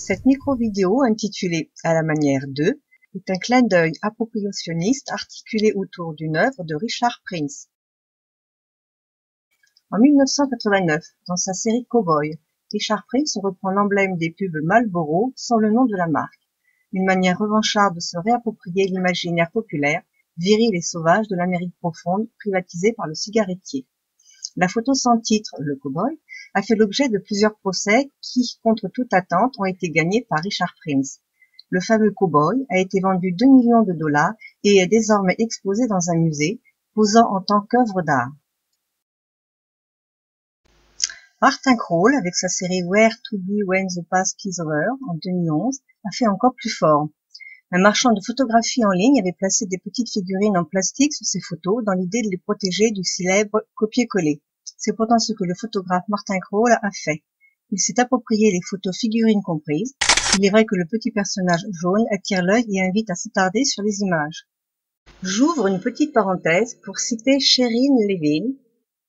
Cette micro-vidéo, intitulée « À la manière d'eux », est un clin d'œil appropriationniste articulé autour d'une œuvre de Richard Prince. En 1989, dans sa série Cowboy, Richard Prince reprend l'emblème des pubs Marlboro sans le nom de la marque, une manière revancharde de se réapproprier l'imaginaire populaire, viril et sauvage de l'Amérique profonde, privatisée par le cigarettier. La photo sans titre, le Cowboy, a fait l'objet de plusieurs procès qui, contre toute attente, ont été gagnés par Richard Prince. Le fameux Cowboy a été vendu 2 millions de dollars et est désormais exposé dans un musée, posant en tant qu'œuvre d'art. Martin Krall, avec sa série Where to Be When the Past is Over, en 2011, a fait encore plus fort. Un marchand de photographie en ligne avait placé des petites figurines en plastique sur ses photos dans l'idée de les protéger du célèbre copier-coller. C'est pourtant ce que le photographe Martin Krall a fait. Il s'est approprié les photos figurines comprises. Il est vrai que le petit personnage jaune attire l'œil et invite à s'attarder sur les images. J'ouvre une petite parenthèse pour citer Sheryl Levin,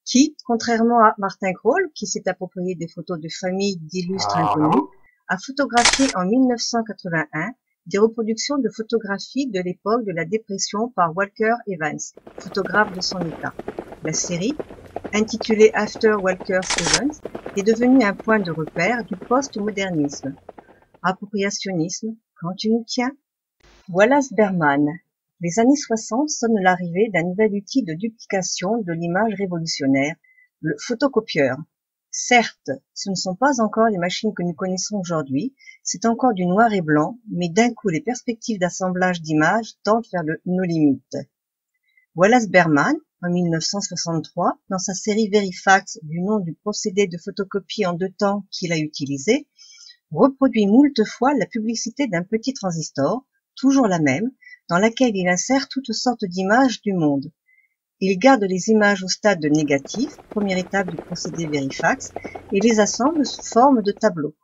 qui, contrairement à Martin Krall, qui s'est approprié des photos de famille d'illustres inconnus, a photographié en 1981 des reproductions de photographies de l'époque de la dépression par Walker Evans, photographe de son état. La série, intitulée After Walker's Evans, est devenue un point de repère du post-modernisme. Appropriationnisme, quand tu nous tiens? Wallace Berman. Les années 60 sonnent l'arrivée d'un nouvel outil de duplication de l'image révolutionnaire, le photocopieur. Certes, ce ne sont pas encore les machines que nous connaissons aujourd'hui, c'est encore du noir et blanc, mais d'un coup les perspectives d'assemblage d'images tendent vers nos limites. Wallace Berman, en 1963, dans sa série Verifax, du nom du procédé de photocopie en 2 temps qu'il a utilisé, reproduit moult fois la publicité d'un petit transistor, toujours la même, dans laquelle il insère toutes sortes d'images du monde. Il garde les images au stade de négatif, première étape du procédé Verifax, et les assemble sous forme de tableaux.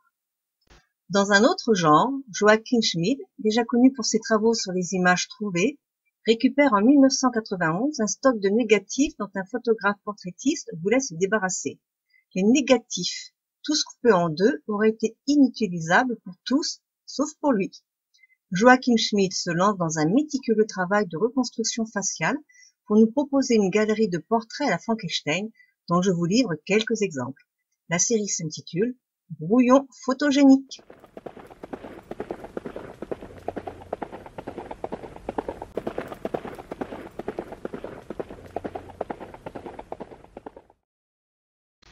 Dans un autre genre, Joachim Schmid, déjà connu pour ses travaux sur les images trouvées, récupère en 1991 un stock de négatifs dont un photographe portraitiste voulait se débarrasser. Les négatifs, tous coupés en 2, auraient été inutilisables pour tous, sauf pour lui. Joachim Schmid se lance dans un méticuleux travail de reconstruction faciale pour nous proposer une galerie de portraits à la Frankenstein, dont je vous livre quelques exemples. La série s'intitule « Brouillon photogénique ».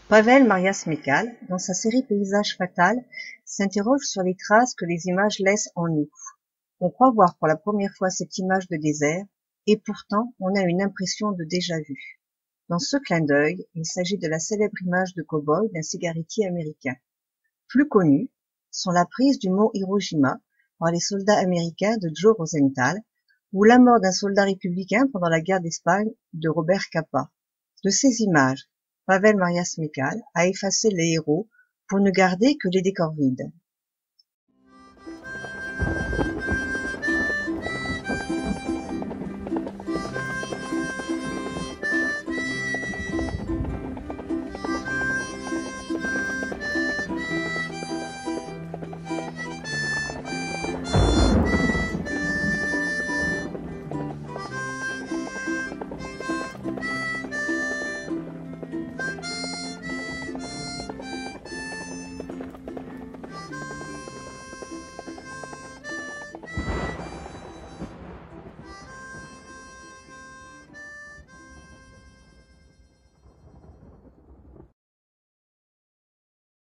Pavel Maria-Smekal, dans sa série Paysage fatal, s'interroge sur les traces que les images laissent en nous. On croit voir pour la première fois cette image de désert, et pourtant on a une impression de déjà-vu. Dans ce clin d'œil, il s'agit de la célèbre image de cow-boy d'un cigarettier américain. Plus connues sont la prise du mont Hiroshima par les soldats américains de Joe Rosenthal, ou la mort d'un soldat républicain pendant la guerre d'Espagne de Robert Capa. De ces images, Pavel Maria-Smekal a effacé les héros pour ne garder que les décors vides.